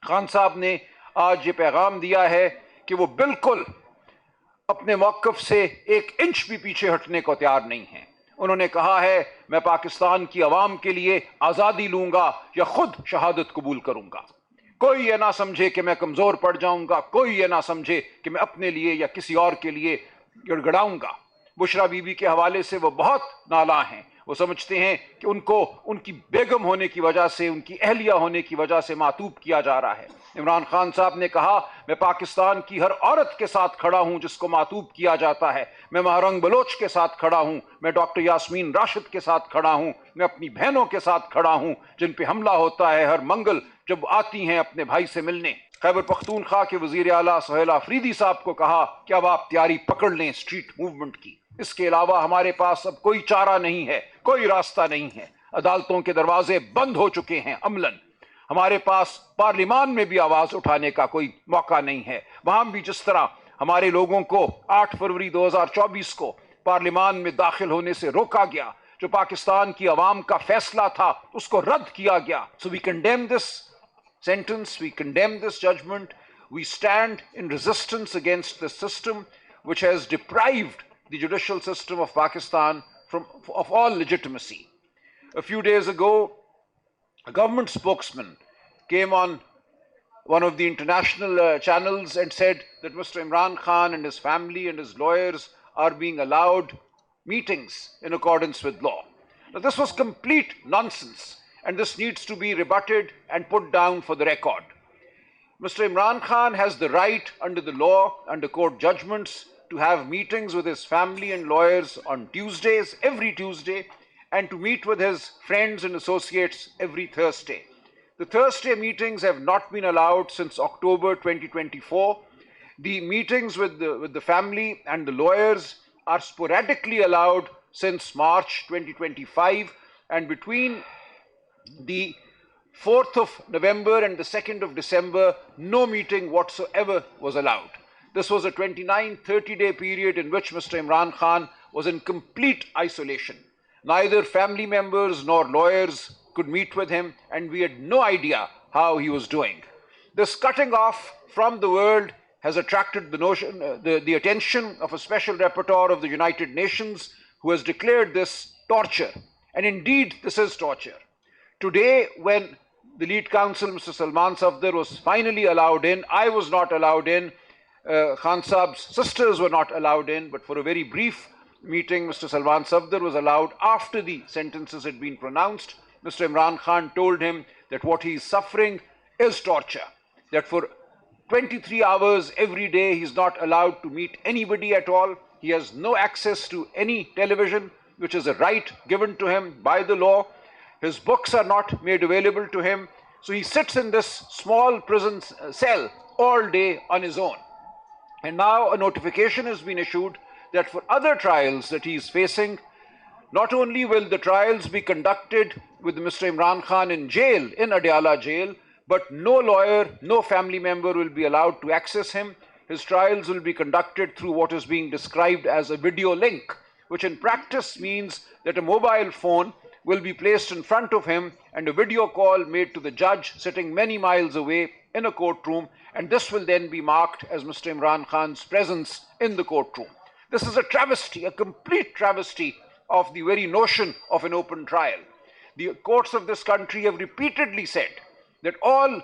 خان صاحب نے آج یہ پیغام دیا ہے کہ وہ بالکل اپنے موقف سے ایک انچ بھی پیچھے ہٹنے کو تیار نہیں ہیں. انہوں نے کہا ہے میں پاکستان کی عوام کے لیے آزادی لوں گا یا خود شہادت قبول کروں گا. کوئی یہ نہ سمجھے کہ میں کمزور پڑ جاؤں گا، کوئی یہ نہ سمجھے کہ میں اپنے لیے یا کسی اور کے لیے گڑ گڑاؤں گا. بشرا بی بی کے حوالے سے وہ بہت نالاں ہیں. وہ سمجھتے ہیں کہ ان کو ان کی بیگم ہونے کی وجہ سے، ان کی اہلیہ ہونے کی وجہ سے معطوب کیا جا رہا ہے. عمران خان صاحب نے کہا میں پاکستان کی ہر عورت کے ساتھ کھڑا ہوں جس کو معطوب کیا جاتا ہے. میں مہرنگ بلوچ کے ساتھ کھڑا ہوں، میں ڈاکٹر یاسمین راشد کے ساتھ کھڑا ہوں، میں اپنی بہنوں کے ساتھ کھڑا ہوں جن پہ حملہ ہوتا ہے ہر منگل جب آتی ہیں اپنے بھائی سے ملنے. خیبر پختونخوا کے وزیر اعلیٰ سہیل آفریدی صاحب کو کہا کہ اب آپ تیاری پکڑ لیں اسٹریٹ موومنٹ کی. اس کے علاوہ ہمارے پاس اب کوئی چارہ نہیں ہے، کوئی راستہ نہیں ہے. عدالتوں کے دروازے بند ہو چکے ہیں عملاً. ہمارے پاس پارلیمان میں بھی آواز اٹھانے کا کوئی موقع نہیں ہے. وہاں بھی جس طرح ہمارے لوگوں کو 8 فروری 2024 کو پارلیمان میں داخل ہونے سے روکا گیا، جو پاکستان کی عوام کا فیصلہ تھا اس کو رد کیا گیا. So we condemn this sentence, we condemn this judgment, we stand in resistance against the system which has deprived the judicial system of Pakistan of all legitimacy. A few days ago, a government spokesman came on one of the international channels and said that Mr. Imran Khan and his family and his lawyers are being allowed meetings in accordance with law. Now, this was complete nonsense, and this needs to be rebutted and put down for the record. Mr. Imran Khan has the right under the law, under court judgments, to have meetings with his family and lawyers on Tuesdays, every Tuesday, and to meet with his friends and associates every Thursday. The Thursday meetings have not been allowed since October 2024. The meetings with the family and the lawyers are sporadically allowed since March 2025, and between the 4th of November and the 2nd of December, no meeting whatsoever was allowed. This was a 29-30-day period in which Mr. Imran Khan was in complete isolation. Neither family members nor lawyers could meet with him, and we had no idea how he was doing. This cutting off from the world has attracted the attention of a special rapporteur of the United Nations, who has declared this torture. And indeed, this is torture. Today, when the lead counsel, Mr. Salman Safdar, was finally allowed in, I was not allowed in, Khan Saab's sisters were not allowed in, but for a very brief meeting, Mr. Salman Safdar was allowed after the sentences had been pronounced. Mr. Imran Khan told him that what he is suffering is torture, that for 23 hours every day he is not allowed to meet anybody at all. He has no access to any television, which is a right given to him by the law. His books are not made available to him. So he sits in this small prison cell all day on his own. And now a notification has been issued that for other trials that he is facing, not only will the trials be conducted with Mr. Imran Khan in jail, in Adiala jail, but no lawyer, no family member will be allowed to access him. His trials will be conducted through what is being described as a video link, which in practice means that a mobile phone will be placed in front of him and a video call made to the judge sitting many miles away in a courtroom, and this will then be marked as Mr. Imran Khan's presence in the courtroom. This is a travesty, a complete travesty of the very notion of an open trial. The courts of this country have repeatedly said that all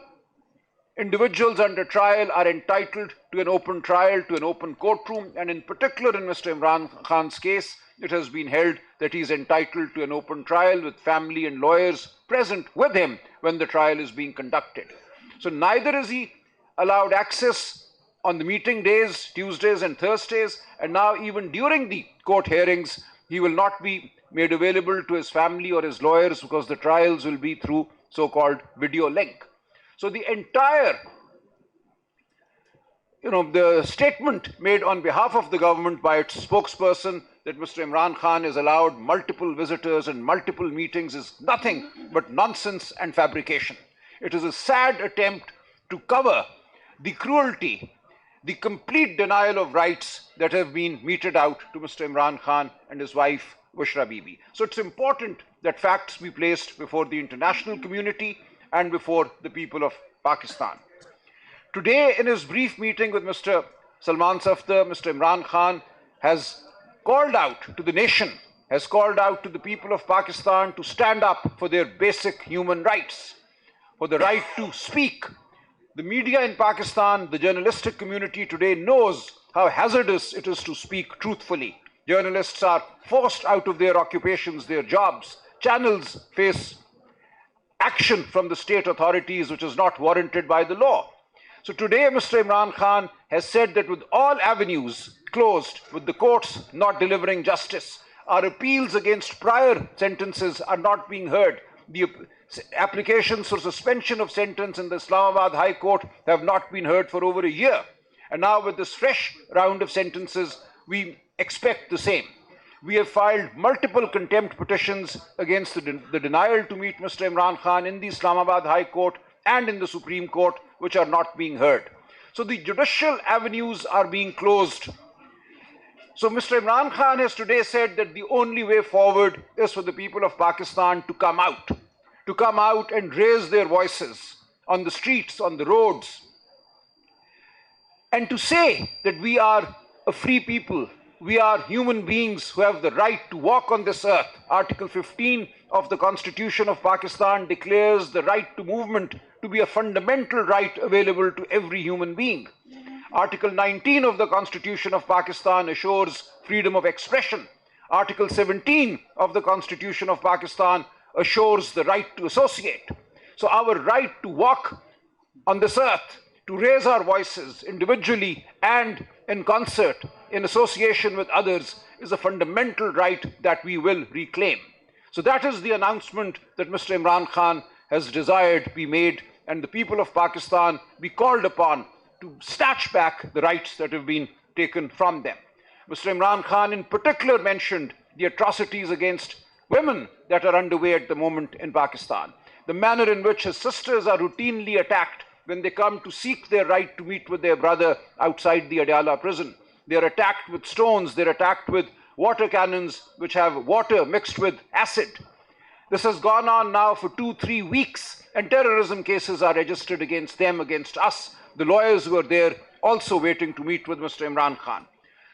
individuals under trial are entitled to an open trial, to an open courtroom, and in particular in Mr. Imran Khan's case, it has been held that he is entitled to an open trial with family and lawyers present with him when the trial is being conducted. So neither is he allowed access on the meeting days, Tuesdays and Thursdays, and now even during the court hearings, he will not be made available to his family or his lawyers because the trials will be through so-called video link. So the entire, the statement made on behalf of the government by its spokesperson that Mr. Imran Khan is allowed multiple visitors and multiple meetings is nothing but nonsense and fabrication. It is a sad attempt to cover the cruelty, the complete denial of rights that have been meted out to Mr. Imran Khan and his wife, Bushra Bibi. So it's important that facts be placed before the international community and before the people of Pakistan. Today, in his brief meeting with Mr. Salman Safdar, Mr. Imran Khan has called out to the nation, has called out to the people of Pakistan to stand up for their basic human rights, for the right to speak. The media in Pakistan, the journalistic community today knows how hazardous it is to speak truthfully. Journalists are forced out of their occupations, their jobs. Channels face action from the state authorities which is not warranted by the law. So today Mr. Imran Khan has said that with all avenues closed, with the courts not delivering justice, our appeals against prior sentences are not being heard. The applications for suspension of sentence in the Islamabad High Court have not been heard for over a year. And now with this fresh round of sentences, we expect the same. We have filed multiple contempt petitions against the denial to meet Mr. Imran Khan in the Islamabad High Court and in the Supreme Court, which are not being heard. So the judicial avenues are being closed. So Mr. Imran Khan has today said that the only way forward is for the people of Pakistan to come out and raise their voices on the streets, on the roads, and to say that we are a free people, we are human beings who have the right to walk on this earth. Article 15 of the Constitution of Pakistan declares the right to movement to be a fundamental right available to every human being. Article 19 of the Constitution of Pakistan assures freedom of expression. Article 17 of the Constitution of Pakistan assures the right to associate. So our right to walk on this earth, to raise our voices individually and in concert, in association with others, is a fundamental right that we will reclaim. So that is the announcement that Mr. Imran Khan has desired be made, and the people of Pakistan be called upon to snatch back the rights that have been taken from them. Mr. Imran Khan in particular mentioned the atrocities against women that are underway at the moment in Pakistan, the manner in which his sisters are routinely attacked when they come to seek their right to meet with their brother outside the Adiala prison. They are attacked with stones, they're attacked with water cannons which have water mixed with acid. This has gone on now for 2-3 weeks, and terrorism cases are registered against them, against us, the lawyers who are there also waiting to meet with Mr. Imran Khan.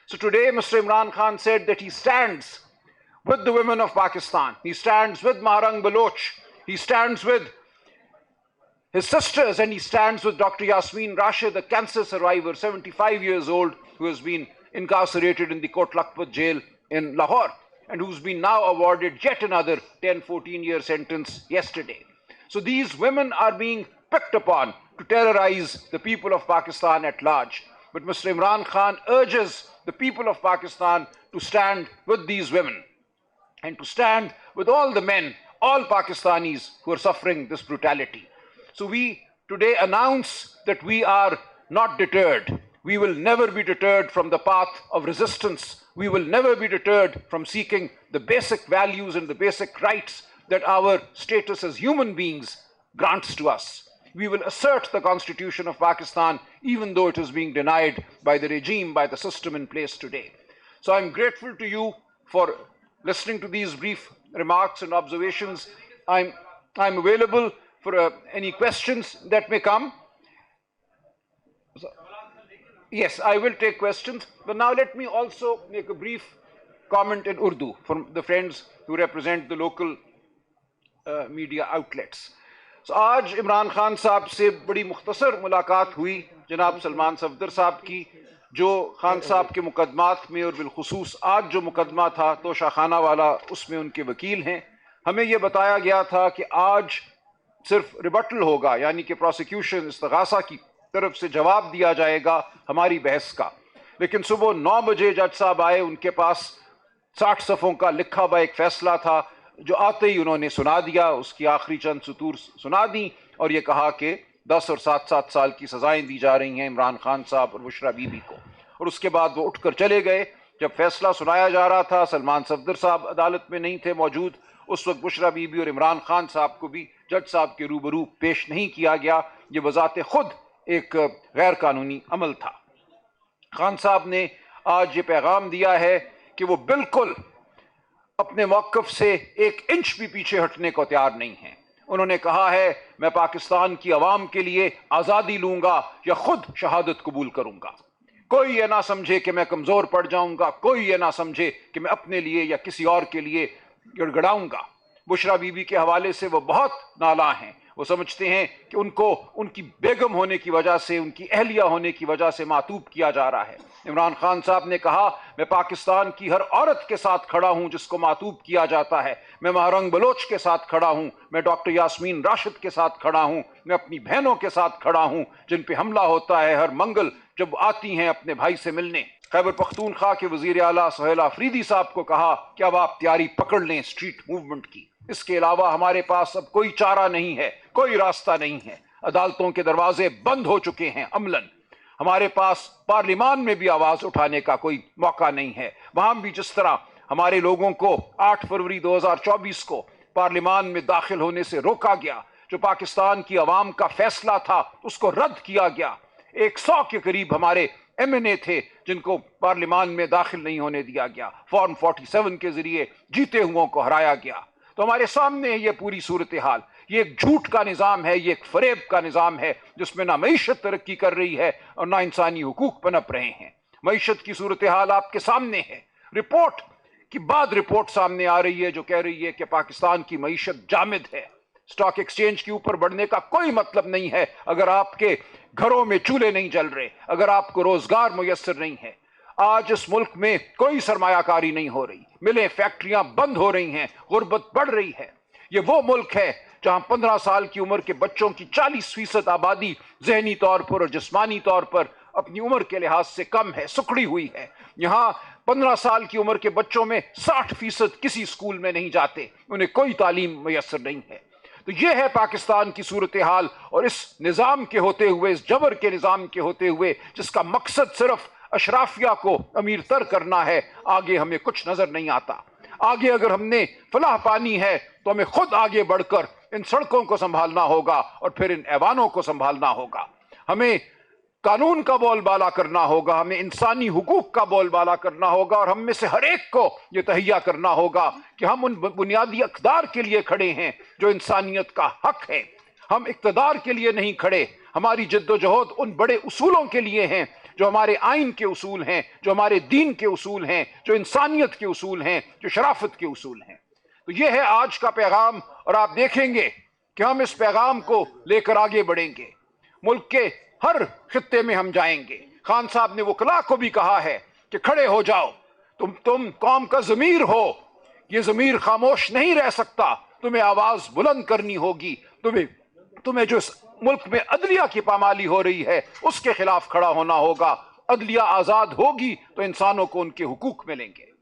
So today Mr. Imran Khan said that he stands with the women of Pakistan. He stands with Maharang Baloch. He stands with his sisters, and he stands with Dr. Yasmeen Rashid, a cancer survivor, 75 years old, who has been incarcerated in the Kot Lakhpat jail in Lahore, and who's been now awarded yet another 10-14-year sentence yesterday. So these women are being picked upon to terrorize the people of Pakistan at large. But Mr. Imran Khan urges the people of Pakistan to stand with these women and to stand with all the men, all Pakistanis who are suffering this brutality. So we today announce that we are not deterred. We will never be deterred from the path of resistance. We will never be deterred from seeking the basic values and the basic rights that our status as human beings grants to us. We will assert the Constitution of Pakistan even though it is being denied by the regime, by the system in place today. So I'm grateful to you for listening to these brief remarks and observations. I'm available for any questions that may come. Yes, I will take questions, but now let me also make a brief comment in Urdu from the friends who represent the local media outlets. So आज इमरान खान साहब से बड़ी मुख्तसर मुलाकात हुई जनाब सलमान सफदर साहब की, जो खान साहब के मुकदमात में और बिलखुसूस आज जो मुकदमा था तोशाखाना वाला, उसमें उनके वकील हैं. हमें यह बताया गया था कि आज सिर्फ रिबटल होगा, यानी कि प्रोसिक्यूशन इस्तगासा की तरफ से जवाब दिया जाएगा हमारी बहस का. लेकिन सुबह 9 बजे जज साहब आए, उनके पास 60 सफ़ों का लिखा हुआ एक फैसला था जो आते ही उन्होंने सुना दिया. उसकी आखिरी चंद सतूर सुना दी और ये कहा कि 10 और 7 साल की सज़ाएं दी जा रही हैं इमरान खान साहब और बुशरा बीबी को. और उसके बाद वो उठकर चले गए. जब फैसला सुनाया जा रहा था, सलमान सफदर साहब अदालत में नहीं थे मौजूद. उस वक्त बुशरा बीबी और इमरान खान साहब को भी जज साहब के रूबरू पेश नहीं किया गया. ये बज़ाते खुद एक गैर कानूनी अमल था. खान साहब ने आज ये पैगाम दिया है कि वो बिल्कुल अपने मौक़िफ़ से एक इंच भी पीछे हटने को तैयार नहीं हैं. انہوں نے کہا ہے میں پاکستان کی عوام کے لیے آزادی لوں گا یا خود شہادت قبول کروں گا۔ کوئی یہ نہ سمجھے کہ میں کمزور پڑ جاؤں گا، کوئی یہ نہ سمجھے کہ میں اپنے لیے یا کسی اور کے لیے گڑ گڑاؤں گا۔ بشرا بی بی کے حوالے سے وہ بہت نالاں ہیں، وہ سمجھتے ہیں کہ ان کو ان کی بیگم ہونے کی وجہ سے، ان کی اہلیہ ہونے کی وجہ سے معطوب کیا جا رہا ہے۔ عمران خان صاحب نے کہا میں پاکستان کی ہر عورت کے ساتھ کھڑا ہوں جس کو معطوب کیا جاتا ہے، میں مہرنگ بلوچ کے ساتھ کھڑا ہوں، میں ڈاکٹر یاسمین راشد کے ساتھ کھڑا ہوں، میں اپنی بہنوں کے ساتھ کھڑا ہوں جن پہ حملہ ہوتا ہے ہر منگل جب آتی ہیں اپنے بھائی سے ملنے۔ خیبر پختونخوا کے وزیر اعلیٰ سہیل آفریدی صاحب کو کہا کہ اب آپ تیاری پکڑ لیں اسٹریٹ موومنٹ کی، اس کے علاوہ ہمارے پاس اب کوئی چارہ نہیں ہے، کوئی راستہ نہیں ہے، عدالتوں کے دروازے بند ہو چکے ہیں عملاً، ہمارے پاس پارلیمان میں بھی آواز اٹھانے کا کوئی موقع نہیں ہے۔ وہاں بھی جس طرح ہمارے لوگوں کو 8 فروری 2024 کو پارلیمان میں داخل ہونے سے روکا گیا، جو پاکستان کی عوام کا فیصلہ تھا اس کو رد کیا گیا، 100 کے قریب ہمارے ایم این اے تھے جن کو پارلیمان میں داخل نہیں ہونے دیا گیا، فارم 47 کے ذریعے جیتے ہوئوں کو ہرایا گیا۔ تو ہمارے سامنے ہے یہ پوری صورتحال، یہ ایک جھوٹ کا نظام ہے، یہ ایک فریب کا نظام ہے جس میں نہ معیشت ترقی کر رہی ہے اور نہ انسانی حقوق پنپ رہے ہیں۔ معیشت کی صورتحال آپ کے سامنے ہے، رپورٹ کی بعد رپورٹ سامنے آ رہی ہے جو کہہ رہی ہے کہ پاکستان کی معیشت جامد ہے۔ سٹاک ایکسچینج کے اوپر بڑھنے کا کوئی مطلب نہیں ہے اگر آپ کے گھروں میں چولہے نہیں جل رہے، اگر آپ کو روزگار میسر نہیں ہے۔ آج اس ملک میں کوئی سرمایہ کاری نہیں ہو رہی، ملیں فیکٹریاں بند ہو رہی ہیں، غربت بڑھ رہی ہے۔ یہ وہ ملک ہے جہاں 15 سال کی عمر کے بچوں کی 40% آبادی ذہنی طور پر اور جسمانی طور پر اپنی عمر کے لحاظ سے کم ہے، سکڑی ہوئی ہے۔ یہاں 15 سال کی عمر کے بچوں میں 60% کسی اسکول میں نہیں جاتے، انہیں کوئی تعلیم میسر نہیں ہے۔ تو یہ ہے پاکستان کی صورتحال، اور اس نظام کے ہوتے ہوئے، اس جبر کے نظام کے ہوتے ہوئے جس کا مقصد صرف اشرافیہ کو امیر تر کرنا ہے، آگے ہمیں کچھ نظر نہیں آتا۔ آگے اگر ہم نے فلاح پانی ہے تو ہمیں خود آگے بڑھ کر ان سڑکوں کو سنبھالنا ہوگا اور پھر ان ایوانوں کو سنبھالنا ہوگا، ہمیں قانون کا بول بالا کرنا ہوگا، ہمیں انسانی حقوق کا بول بالا کرنا ہوگا، اور ہم میں سے ہر ایک کو یہ تہیہ کرنا ہوگا کہ ہم ان بنیادی اقدار کے لیے کھڑے ہیں جو انسانیت کا حق ہے۔ ہم اقتدار کے لیے نہیں کھڑے، ہماری جد و جہد ان بڑے اصولوں کے لیے ہیں جو ہمارے آئین کے اصول ہیں، جو ہمارے دین کے اصول ہیں، جو انسانیت کے اصول ہیں، جو شرافت کے اصول ہیں۔ تو یہ ہے آج کا پیغام، اور آپ دیکھیں گے کہ ہم اس پیغام کو لے کر آگے بڑھیں گے۔ ملک کے ہر خطے میں ہم جائیں گے۔ خان صاحب نے وکلاء کو بھی کہا ہے کہ کھڑے ہو جاؤ، تم قوم کا ضمیر ہو، یہ ضمیر خاموش نہیں رہ سکتا، تمہیں آواز بلند کرنی ہوگی، تمہیں جو اس ملک میں عدلیہ کی پامالی ہو رہی ہے اس کے خلاف کھڑا ہونا ہوگا۔ عدلیہ آزاد ہوگی تو انسانوں کو ان کے حقوق ملیں گے۔